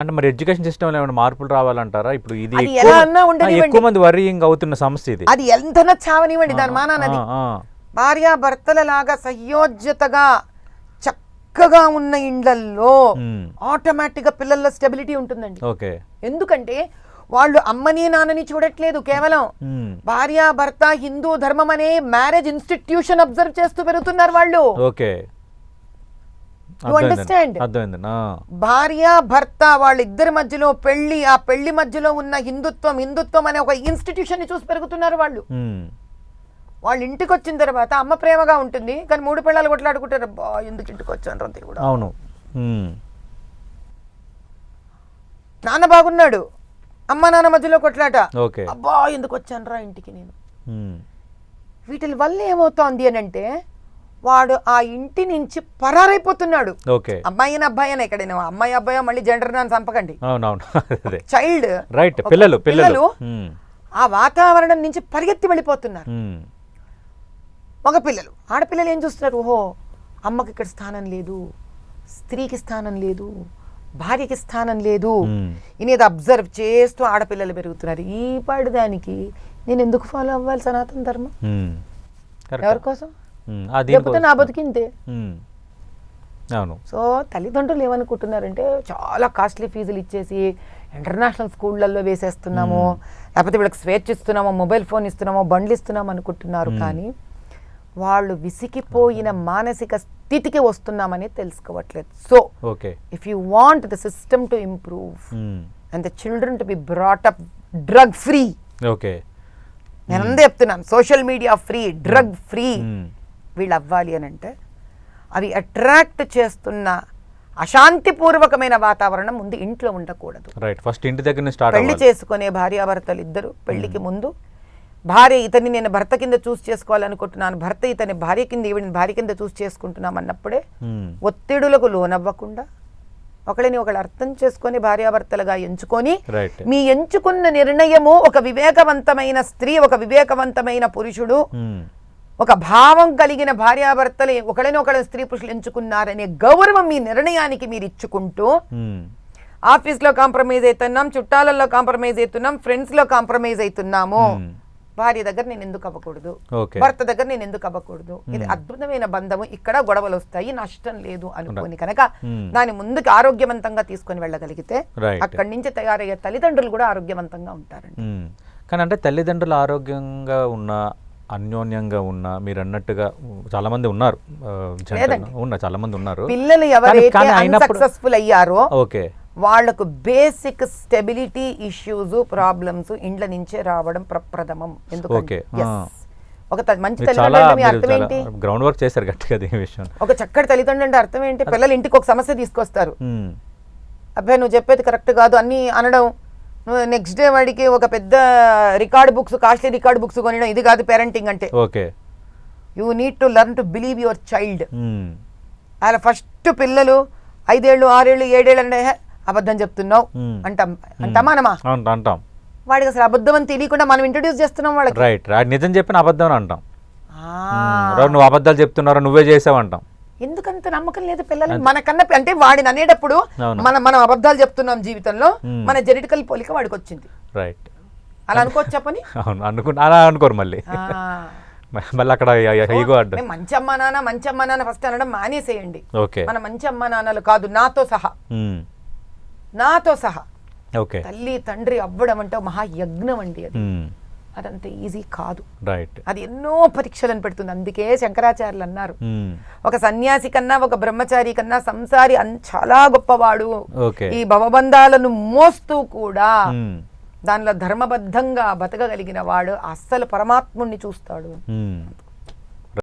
అంటే మరి education system లో ఏమైనా మార్పులు రావాలంటారా? ఇప్పుడు ఇది అది ఎలా అన్నా ఉండనివ్వండి, ఎక్కువ మంది వరీయింగ్ అవుతున్న సమస్య ఇది. అది ఎంత చావనివ్వండి, దాని మానానది భార్యాభర్తల లాగా సహ్యోజ్యతగా చక్కగా ఉన్న ఇండ్లల్లో ఆటోమేటిక్ గా పిల్లల్లో స్టెబిలిటీ ఉంటుందండి. ఓకే. ఎందుకంటే వాళ్ళు అమ్మని నాన్నని చూడట్లేదు, కేవలం భార్యాభర్త హిందూ ధర్మం అనే మ్యారేజ్ ఇన్స్టిట్యూషన్ అబ్జర్వ్ చేస్తూ పెరుగుతున్నారు వాళ్ళు. ఓకే. You understand? భార్య భర్త వాళ్ళిద్దరి మధ్యలో పెళ్లి, ఆ పెళ్లి మధ్యలో ఉన్న హిందుత్వం అనే ఒక ఇన్స్టిట్యూషన్ ని చూసి పెరుగుతున్నారు వాళ్ళు. వాళ్ళ ఇంటికి వచ్చిన తర్వాత అమ్మ ప్రేమగా ఉంటుంది, కానీ 3 పిల్లలు కొట్లాడుకుంటారు, అబ్బా ఎందుకు ఇంటికి వచ్చాను రంతే కూడా. అవును. నాన్న బాగున్నాడు, అమ్మ నాన్న మధ్యలో కొట్లాట, అబ్బా ఎందుకు వచ్చాను రా ఇంటికి నేను. వీటి వల్ల ఏమవుతోంది అని అంటే వాడు ఆ ఇంటి నుంచి పరారైపోతున్నాడు. అమ్మాయినా అబ్బాయినా, ఎక్కడైనా అమ్మాయి అబ్బాయో మళ్ళీ జెండర్ నాన్న చంపకండి, చైల్డ్ రైట్, పిల్లలు ఆ వాతావరణం నుంచి పరిగెత్తి వెళ్ళిపోతున్నారు. మగ పిల్లలు, ఆడపిల్లలు ఏం చూస్తున్నారు, ఓహో అమ్మకి ఇక్కడ స్థానం లేదు, స్త్రీకి స్థానం లేదు, భార్యకి స్థానం లేదు, ఇది అబ్జర్వ్ చేస్తూ ఆడపిల్లలు పెరుగుతున్నారు. ఈ పాడుదానికి నేను ఎందుకు ఫాలో అవ్వాలి సనాతన ధర్మం? ఎవరి కోసం? లేకపోతే నా బతికింతే. సో తల్లిదండ్రులు ఏమనుకుంటున్నారంటే చాలా కాస్ట్లీ ఫీజులు ఇచ్చేసి ఇంటర్నేషనల్ స్కూళ్ళల్లో వేసేస్తున్నాము, లేకపోతే వీళ్ళకి స్వేచ్ఛ ఇస్తున్నామో, మొబైల్ ఫోన్ ఇస్తున్నామో, బండ్లు ఇస్తున్నాము అనుకుంటున్నారు. కానీ వాళ్ళు విసిగిపోయిన మానసిక స్థితికి వస్తున్నామని తెలుసుకోవట్లేదు. So if you want the system to improve and the children to be brought up drug free, నేను అందే చెప్తున్నాను, social media free, drug free వీళ్ళు అవ్వాలి అని అంటే అవి అట్రాక్ట్ చేస్తున్న అశాంతిపూర్వకమైన వాతావరణం ముందు ఇంట్లో ఉండకూడదు. ఫస్ట్ ఇంటి దగ్గర స్టార్ట్. పెళ్లి చేసుకునే భార్యాభర్తలు ఇద్దరు పెళ్లికి ముందు భార్య ఇతన్ని నేను భర్త కింద చూస్ చేసుకోవాలనుకుంటున్నాను, భర్త ఇతని భార్య కింద ఈవిని భార్య కింద చూస్ చేసుకుంటున్నాం అన్నప్పుడే ఒత్తిడులకు లోనవ్వకుండా ఒకళ్ళని ఒకళ్ళు అర్థం చేసుకొని భార్యాభర్తలుగా ఎంచుకొని మీ ఎంచుకున్న నిర్ణయము ఒక వివేకవంతమైన స్త్రీ, ఒక వివేకవంతమైన పురుషుడు, ఒక భావం కలిగిన భార్యాభర్తలు ఒకళ్ళని ఒకళ్ళని స్త్రీ పురుషులు ఎంచుకున్నారనే గౌరవం మీ నిర్ణయానికి మీరు ఇచ్చుకుంటూ ఆఫీస్లో కాంప్రమైజ్ అవుతున్నాం, చుట్టాలలో కాంప్రమైజ్ అవుతున్నాం, ఫ్రెండ్స్ లో కాంప్రమైజ్ అవుతున్నాము, భార్య దగ్గర నేను ఎందుకు అవ్వకూడదు, భర్త దగ్గర నేను ఎందుకు అవ్వకూడదు, ఇది అద్భుతమైన బంధము, ఇక్కడ గొడవలు వస్తాయి, నష్టం లేదు అనుకోని కనుక దాని ముందుకు ఆరోగ్యవంతంగా తీసుకొని వెళ్ళగలిగితే అక్కడి నుంచి తయారయ్యే తల్లిదండ్రులు కూడా ఆరోగ్యవంతంగా ఉంటారండి. కానీ అంటే తల్లిదండ్రులు ఆరోగ్యంగా ఉన్న, అన్యోన్యంగా ఉన్న, మీరు అన్నట్టుగా చాలా మంది ఉన్నారు, చాలా మంది ఉన్నారు. పిల్లలు ఎవరైతే అన్సక్సెస్ఫుల్ అయ్యారో వాళ్లకు బేసిక్ స్టెబిలిటీ ఇష్యూస్, ప్రాబ్లమ్స్ ఇండ్ల నుంచే రావడం ప్రప్రథమం. ఎందుకంటే ఒక మంచి తల్లిదండ్రులు అర్థం ఏంటి, గ్రౌండ్ వర్క్ చేశారు గట్టిగా ఈ విషయం. ఒక చక్కటి తల్లిదండ్రులు అంటే అర్థం ఏంటి, పిల్లలు ఇంటికి ఒక సమస్య తీసుకొస్తారు, అబ్బాయి నువ్వు చెప్పేది కరెక్ట్ కాదు అన్ని అనడం, నెక్స్ట్ డే వాడికి ఒక పెద్ద record books, costly record books కొనడం, ఇది కాదు పేరెంటింగ్ అంటే. You need to learn to believe your child. అలా ఫస్ట్ పిల్లలు 5 ఏళ్ళు 6 ఏళ్ళు 7 ఏళ్ళు అంటే అబద్ధం చెప్తున్నావు అంటామా? అంటాం. వాడికి అసలు అబద్ధం అని తెలియకుండా మనం ఇంట్రడ్యూస్ చేస్తున్నాం వాళ్ళకి. రైట్, నిజం చెప్పిన అబద్ధం అంటాం, నువ్వు అబద్ధాలు చెప్తున్నారా, నువ్వే చేసావు అంటాం. ఎందుకంత నమ్మకం లేదు పిల్లలు మనకన్నా. అంటే వాడిని అనేటప్పుడు మనం అబద్ధాలు చెప్తున్నాం జీవితంలో, మన జెనెటికల్ పోలిక వాడికి వచ్చింది. రైట్, అలా అనుకోవచ్చు చెప్పని. అలా అనుకోరు మళ్ళీ అక్కడ మంచి అమ్మా నాన్న ఫస్ట్ అనడం మానేసేయండి. మన మంచి అమ్మా నాన్నలు కాదు, నాతో సహా తల్లి తండ్రి అవ్వడం అంటే మహాయజ్ఞం అండి. అది అదంత ఈజీ కాదు, అది ఎన్నో పరీక్షలను పెడుతుంది. అందుకే శంకరాచార్యులు అన్నారు, ఒక సన్యాసి కన్నా ఒక బ్రహ్మచారి కన్నా సంసారి చాలా గొప్పవాడు. ఈ భవబంధాలను మోస్తూ కూడా దానిలో ధర్మబద్ధంగా బతకగలిగిన వాడు అస్సలు పరమాత్ముణ్ణి చూస్తాడు.